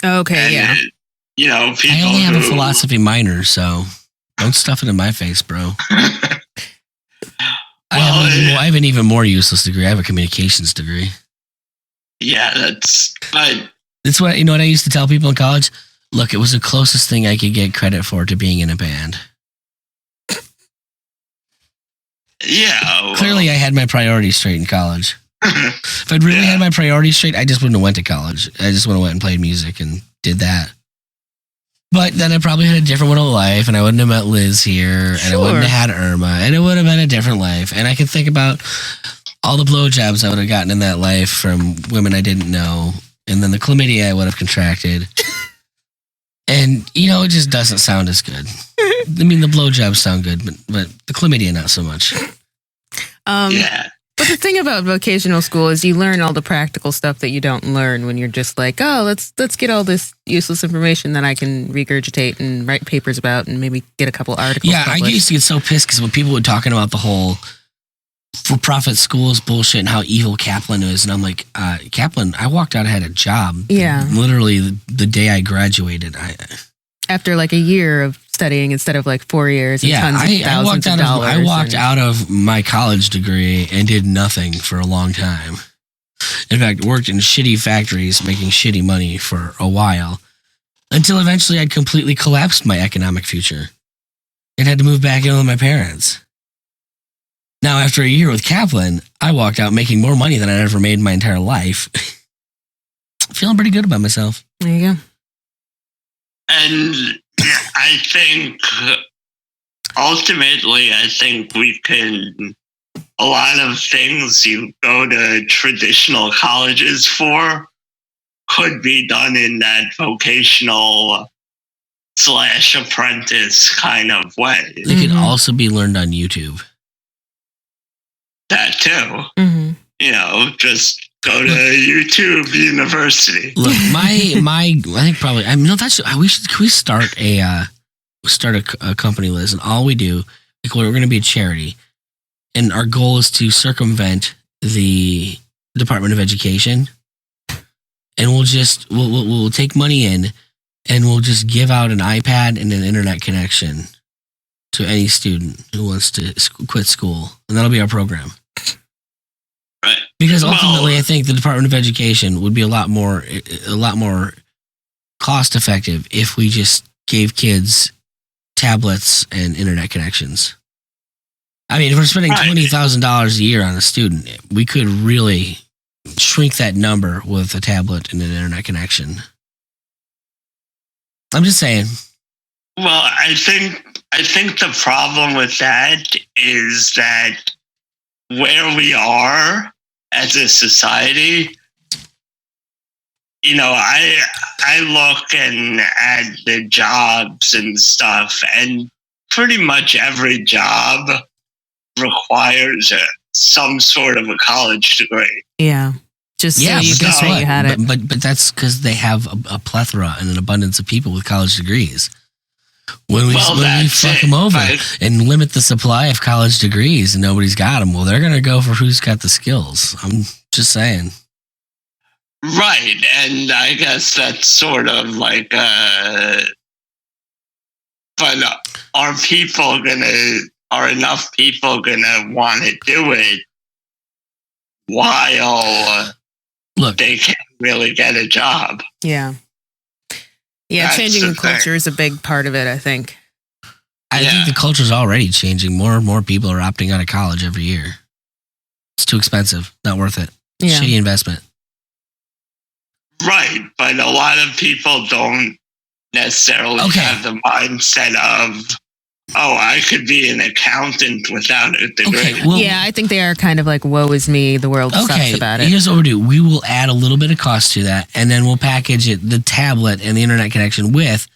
Okay, and yeah. People I only have a philosophy minor, so don't stuff it in my face, bro. I have an even more useless degree. I have a communications degree. Yeah, that's what I used to tell people in college. Look, it was the closest thing I could get credit for to being in a band. Yeah. Well, clearly, I had my priorities straight in college. If I'd really had my priorities straight, I just wouldn't have went to college. I just would have went and played music and did that. But then I probably had a different one of life, and I wouldn't have met Liz here, and I wouldn't have had Irma, and it would have been a different life. And I could think about all the blowjobs I would have gotten in that life from women I didn't know, and then the chlamydia I would have contracted. And, it just doesn't sound as good. I mean, the blowjobs sound good, but the chlamydia, not so much. Yeah. But the thing about vocational school is you learn all the practical stuff that you don't learn when you're just like, oh, let's get all this useless information that I can regurgitate and write papers about and maybe get a couple articles published. I used to get so pissed because when people were talking about the whole for-profit schools bullshit and how evil Kaplan is, and I'm like, Kaplan, I walked out, I had a job. Yeah. Literally the day I graduated. After like a year of studying instead of like 4 years and tons of thousands of dollars. I walked out of my college degree and did nothing for a long time. In fact, worked in shitty factories making shitty money for a while until eventually I'd completely collapsed my economic future and had to move back in with my parents. Now, after a year with Kaplan, I walked out making more money than I'd ever made in my entire life. Feeling pretty good about myself. There you go. And I think ultimately, a lot of things you go to traditional colleges for could be done in that vocational / apprentice kind of way. They could also be learned on YouTube. That too. Mm-hmm. Just Go to YouTube University. Look, I think probably. I mean, no, that's. We should. Can we start a company, Liz? And all we do, like, we're going to be a charity, and our goal is to circumvent the Department of Education, and we'll take money in, and we'll just give out an iPad and an internet connection to any student who wants to quit school, and that'll be our program. Right. Because ultimately, I think the Department of Education would be a lot more cost effective if we just gave kids tablets and internet connections. I mean, if we're spending $20,000 a year on a student, we could really shrink that number with a tablet and an internet connection. I'm just saying. Well, I think the problem with that is that where we are as a society, I look at the jobs and stuff, and pretty much every job requires some sort of a college degree. Yeah. Just Yeah, so you but can guess say what? you had it. But that's because they have a plethora and an abundance of people with college degrees. When we fuck them over and limit the supply of college degrees and nobody's got them, well, they're going to go for who's got the skills. I'm just saying. Right, and I guess that's sort of like, but are enough people gonna want to do it while they can't really get a job? Yeah. Yeah, That's changing the the thing. culture is a big part of it, I think. I think the culture's already changing. More and more people are opting out of college every year. It's too expensive. Not worth it. Yeah. Shitty investment. Right, but a lot of people don't necessarily have the mindset of, I could be an accountant without a degree. Okay, well, Yeah, I think they are kind of like, woe is me, the world sucks about it. Here's what we'll do. We will add a little bit of cost to that, and then we'll package the tablet and the internet connection with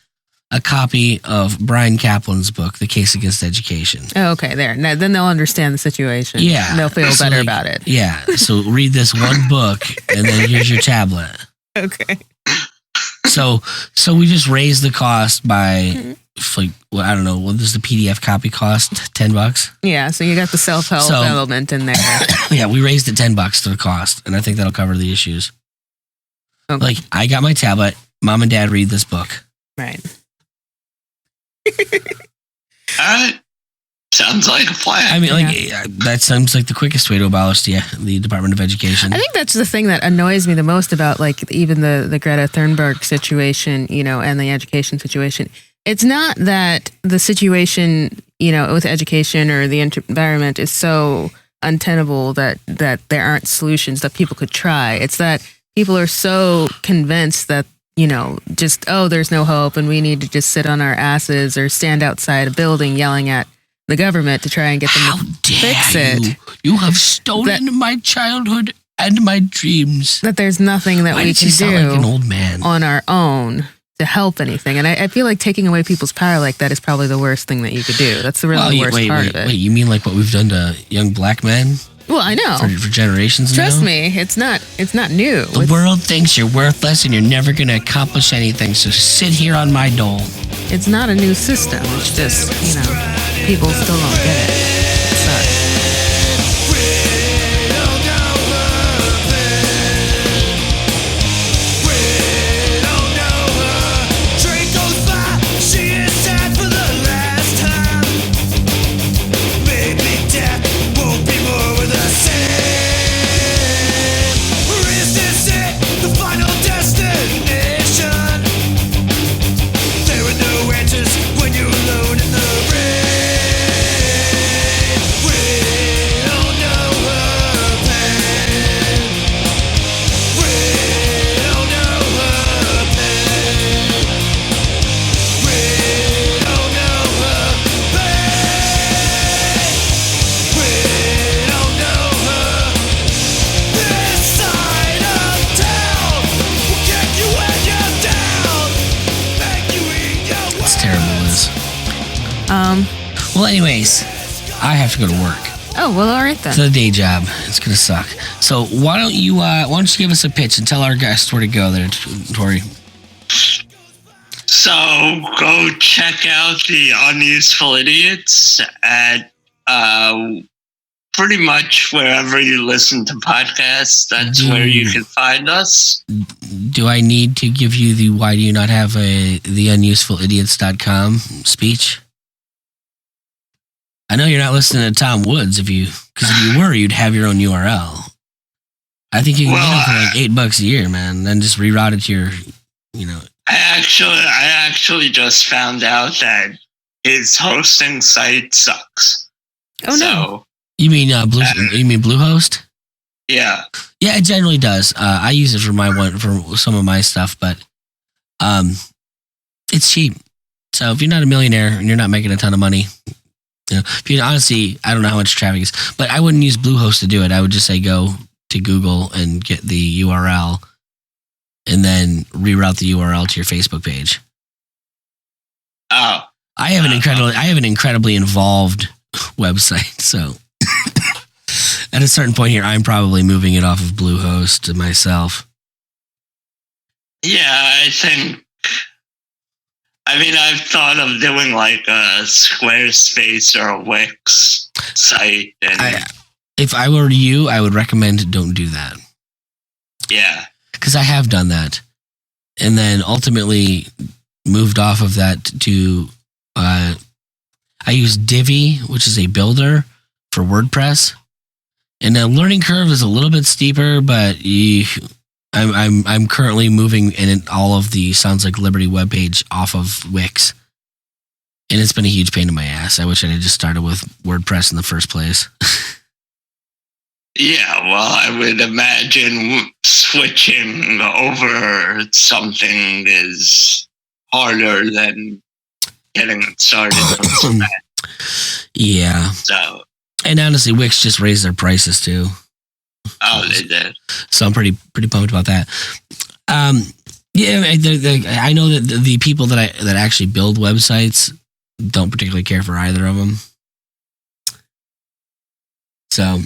a copy of Brian Kaplan's book, The Case Against Education. Oh, okay, there. Now, then they'll understand the situation. Yeah. And they'll feel So, better like, about it. Yeah. So read this one book, and then here's your tablet. Okay. So we just raise the cost by, like, well, I don't know, what does the PDF copy cost? $10? Yeah, so you got the self-help element in there. Yeah, we raised it $10 to the cost, and I think that'll cover the issues. Okay. Like, I got my tablet. Mom and Dad read this book. Right. Sounds like a plan. I mean, that sounds like the quickest way to abolish the Department of Education. I think that's the thing that annoys me the most about, like, even the Greta Thunberg situation, and the education situation. It's not that the situation, with education or the environment is so untenable that there aren't solutions that people could try. It's that people are so convinced that, there's no hope and we need to just sit on our asses or stand outside a building yelling at the government to try and get them to fix it. You have stolen my childhood and my dreams. That there's nothing that we can do like an old man on our own to help anything. And I feel like taking away people's power like that is probably the worst thing that you could do. That's the really worst part of it. Wait, you mean like what we've done to young black men? Well, I know. For generations Trust now? me, it's not new. The world thinks you're worthless and you're never going to accomplish anything, so sit here on my dole. It's not a new system. It's just, people still don't get it. It sucks. Well, anyways, I have to go to work. Oh, well, all right It's then. a day job. It's gonna suck. So why don't you give us a pitch and tell our guests where to go there, Tory? So go check out the Unuseful Idiots at pretty much wherever you listen to podcasts. That's where you can find us. Do I need to give you the why do you not have the unusefulidiots.com speech? I know you're not listening to Tom Woods because if you were, you'd have your own URL. I think you can get it for like $8 a year, man. Then just reroute it to your, I actually just found out that his hosting site sucks. Oh, no. You mean Bluehost? Yeah. Yeah, it generally does. I use it for some of my stuff, but it's cheap. So if you're not a millionaire and you're not making a ton of money, if you honestly, I don't know how much traffic is, but I wouldn't use Bluehost to do it. I would just say go to Google and get the URL, and then reroute the URL to your Facebook page. Oh. I have an incredibly involved website, so at a certain point here, I'm probably moving it off of Bluehost to myself. Yeah, I've thought of doing like a Squarespace or a Wix site. And if I were you, I would recommend don't do that. Yeah. Because I have done that. And then ultimately moved off of that to, I use Divi, which is a builder for WordPress. And the learning curve is a little bit steeper, but I'm currently moving all of the Sounds Like Liberty webpage off of Wix. And it's been a huge pain in my ass. I wish I had just started with WordPress in the first place. Yeah, well, I would imagine switching over something is harder than getting it started from scratch. Yeah. So, and honestly, Wix just raised their prices too. Oh, they did. So I'm pretty pumped about that. Yeah, I know that the people that actually build websites don't particularly care for either of them. So,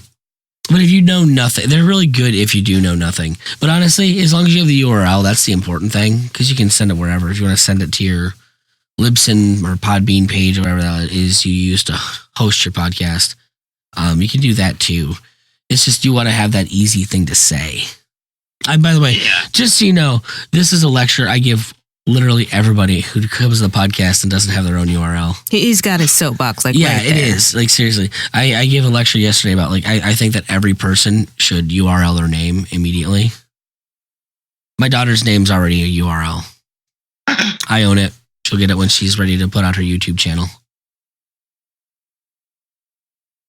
but if you know nothing, they're really good if you do know nothing. But honestly, as long as you have the URL, that's the important thing, because you can send it wherever. If you want to send it to your Libsyn or Podbean page or whatever that is you use to host your podcast, you can do that too. It's just you want to have that easy thing to say. By the way, just so you know, this is a lecture I give literally everybody who comes to the podcast and doesn't have their own URL. He's got his soapbox, like, yeah, right it there. is. Like, seriously. I gave a lecture yesterday about, like, I think that every person should URL their name immediately. My daughter's name's already a URL. I own it. She'll get it when she's ready to put out her YouTube channel.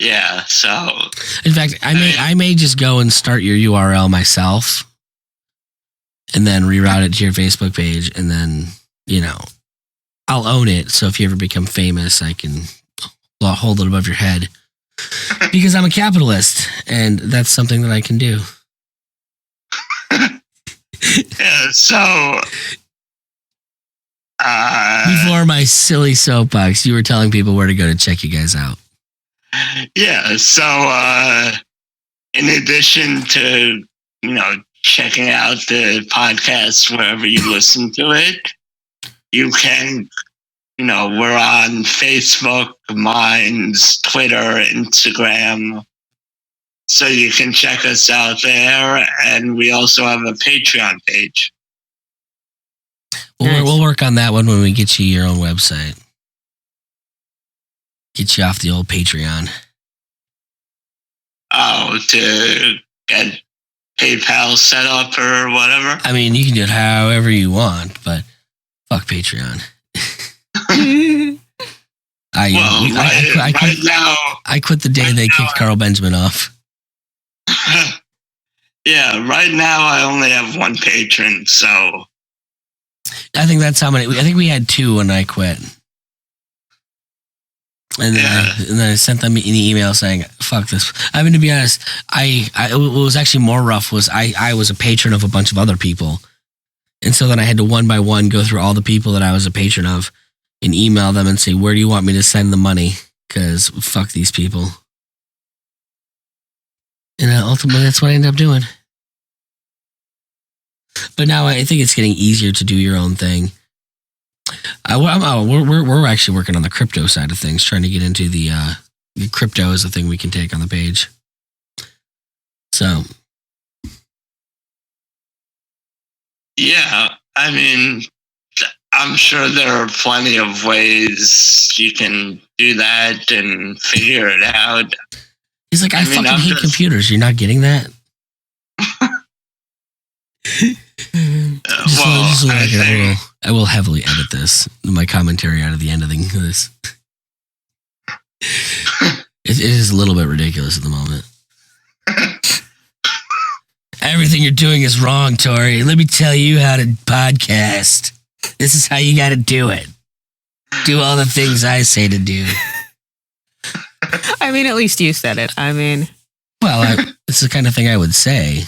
Yeah, so... In fact, I may just go and start your URL myself and then reroute it to your Facebook page, and then, I'll own it. So if you ever become famous, I can hold it above your head. Because I'm a capitalist, and that's something that I can do. Yeah, so... Before my silly soapbox, you were telling people where to go to check you guys out. Yeah, so in addition to, checking out the podcast wherever you listen to it, you can, we're on Facebook, Minds, Twitter, Instagram, so you can check us out there, and we also have a Patreon page. We'll work on that one when we get you your own website. Get you off the old Patreon. Oh, to get PayPal set up or whatever? I mean, you can do it however you want, but fuck Patreon. I quit the day they kicked Carl Benjamin off. Yeah, right now I only have one patron, so... I think that's how many... I think we had 2 when I quit. And then I sent them an email saying, fuck this. I mean, to be honest, what was actually more rough was I was a patron of a bunch of other people. And so then I had to one by one go through all the people that I was a patron of and email them and say, where do you want me to send the money? Because fuck these people. And ultimately, that's what I ended up doing. But now I think it's getting easier to do your own thing. We're actually working on the crypto side of things, trying to get into the crypto is a thing we can take on the page. So, yeah, I mean, I'm sure there are plenty of ways you can do that and figure it out. He's like, I fucking hate computers. You're not getting that? I will heavily edit this, my commentary out of the end of this. It is a little bit ridiculous at the moment. Everything you're doing is wrong, Tory. Let me tell you how to podcast. This is how you got to do it. Do all the things I say to do. I mean, at least you said it. I mean... Well, it's the kind of thing I would say.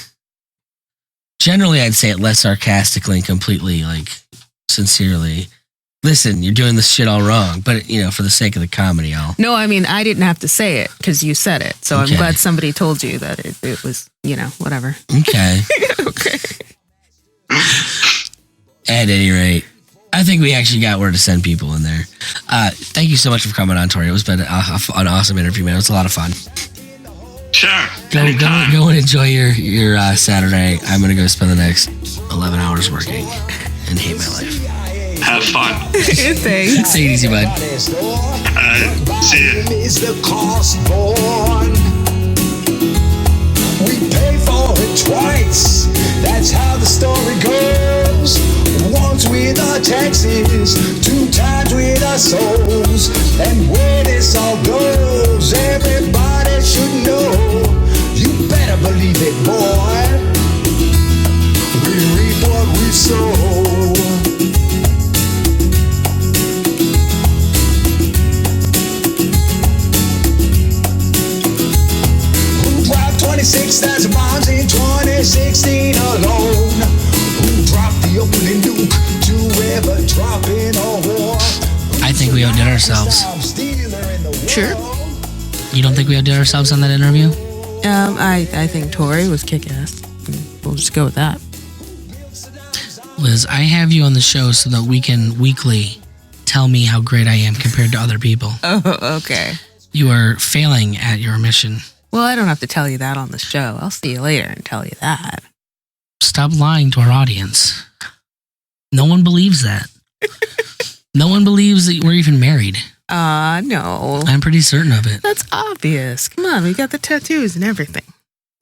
Generally, I'd say it less sarcastically and completely, sincerely. Listen, you're doing this shit all wrong. But, for the sake of the comedy, I'll... No, I mean, I didn't have to say it because you said it. So okay. I'm glad somebody told you that it was, whatever. Okay. Okay. At any rate, I think we actually got where to send people in there. Thank you so much for coming on, Tori. It was been an awesome interview, man. It was a lot of fun. Sure. Go and enjoy your Saturday. I'm going to go spend the next 11 hours working and hate my life. Have fun. Thanks. Take it easy, bud. See you. We pay for it twice. That's how the story goes. Once with our taxes, 2 times with our souls. And where this all goes, everybody should know. You better believe it, boy. We reap what we sow. Who dropped 26,000 bombs in 2016 alone? Who dropped the opening nuke to ever drop in a war? I think we outdid ourselves. Sure. You don't think we outdid ourselves on that interview? I think Tory was kick-ass. We'll just go with that. Liz, I have you on the show so that we can weekly tell me how great I am compared to other people. Oh, okay. You are failing at your mission. Well, I don't have to tell you that on the show. I'll see you later and tell you that. Stop lying to our audience. No one believes that. No one believes that we're even married. No. I'm pretty certain of it. That's obvious. Come on, we got the tattoos and everything.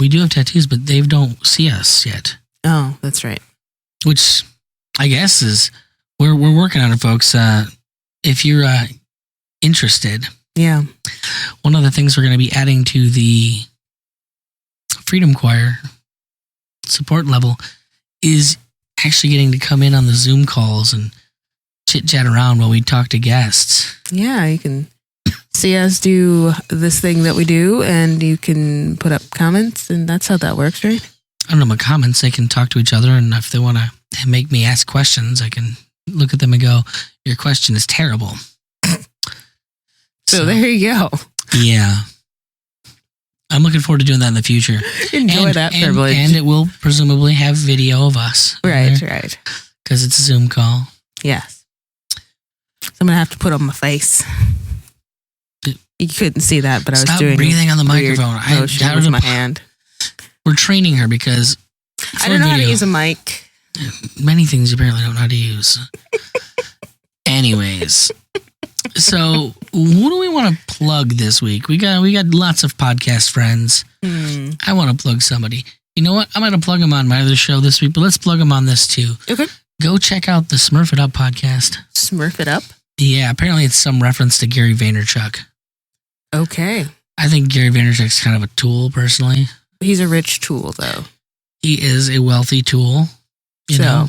We do have tattoos, but they don't see us yet. Oh, that's right. Which I guess is we're working on it, folks. If you're interested, yeah. One of the things we're going to be adding to the Freedom Choir support level is actually getting to come in on the Zoom calls and chit-chat around while we talk to guests. Yeah, you can see us do this thing that we do, and you can put up comments, and that's how that works, right? I don't know about comments. They can talk to each other, and if they want to make me ask questions, I can look at them and go, your question is terrible. So there you go. Yeah. I'm looking forward to doing that in the future. Enjoy that privilege. And it will presumably have video of us. Right. Because it's a Zoom call. Yes. So I'm going to have to put on my face. You couldn't see that, but I was doing... Stop breathing on the microphone. I with my hand. We're training her because... I don't know how to use a mic. Many things you apparently don't know how to use. Anyways... So, who do we want to plug this week? We got lots of podcast friends. I want to plug somebody. You know what? I'm going to plug them on my other show this week, but let's plug them on this too. Okay. Go check out the Smurf It Up podcast. Smurf It Up? Yeah, apparently it's some reference to Gary Vaynerchuk. Okay. I think Gary Vaynerchuk's kind of a tool, personally. He's a rich tool, though. He is a wealthy tool. You know?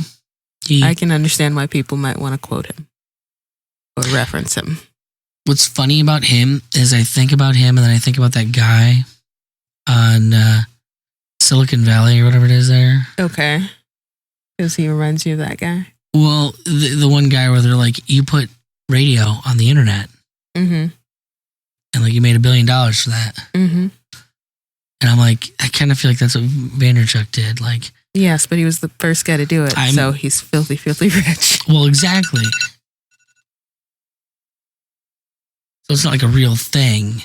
I can understand why people might want to quote him. Or reference him. What's funny about him is I think about him and then I think about that guy on Silicon Valley or whatever it is there. Okay. Because he reminds you of that guy? Well, the one guy where they're like, you put radio on the internet. Mm-hmm. And like you made $1 billion for that. Mm-hmm. And I'm like, I kind of feel like that's what Vanderchuck did. Like, Yes, but he was the first guy to do it, so he's filthy, filthy rich. well, exactly. So it's not like a real thing.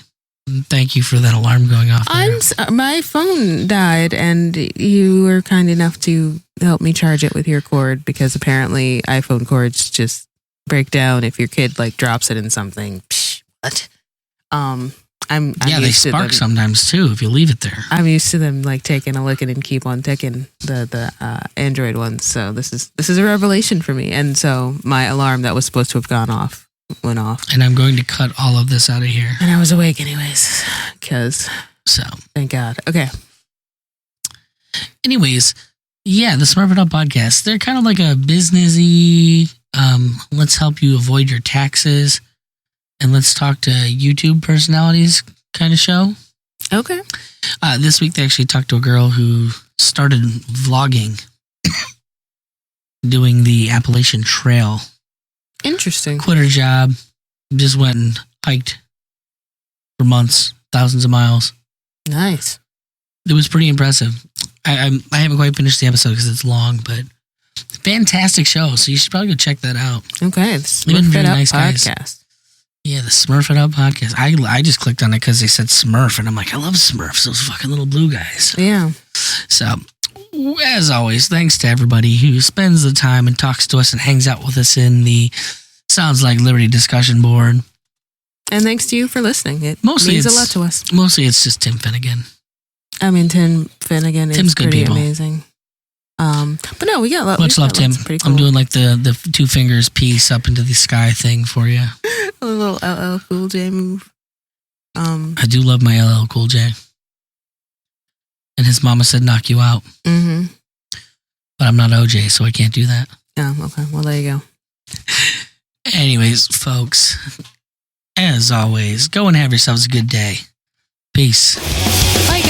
Thank you for that alarm going off there. My phone died, and you were kind enough to help me charge it with your cord, because apparently iPhone cords just break down if your kid like drops it in something. Psh, what? I'm yeah, they used to spark them. sometimes too if you leave it there. I'm used to them like taking a licking and keep on ticking, the Android ones. So this is a revelation for me. And so my alarm that was supposed to have gone off went off. And I'm going to cut all of this out of here. And I was awake anyways, because So, thank God. Okay. anyways, yeah, the Smurf It Up podcast. They're kind of like a businessy, let's help you avoid your taxes and let's talk to YouTube personalities kind of show. Okay. This week they actually talked to a girl who started vlogging, doing the Appalachian Trail. Interesting. Quit her job, just went and hiked for months, thousands of miles. Nice. It was pretty impressive. I haven't quite finished the episode because it's long, but fantastic show. So you should probably go check that out. Okay. The They've been Smurf very It Up nice guys. podcast. Yeah, the Smurf It Up podcast. I just clicked on it because they said Smurf, and I'm like, I love Smurfs, those fucking little blue guys. Yeah. So, as always, thanks to everybody who spends the time and talks to us and hangs out with us in the Sounds Like Liberty discussion board. And thanks to you for listening. It Mostly means a it's- lot to us. Mostly it's just Tim Finnegan. I mean, Tim Finnegan is Tim's good pretty people. amazing. But no, we got Much love, Tim. Pretty cool. I'm doing like the two fingers piece up into the sky thing for you. a little LL Cool J move. I do love my LL Cool J. And his mama said knock you out. Mm-hmm. But I'm not OJ, so I can't do that. Oh, okay. Well, there you go. Anyways, folks, as always, go and have yourselves a good day. Peace. Bye.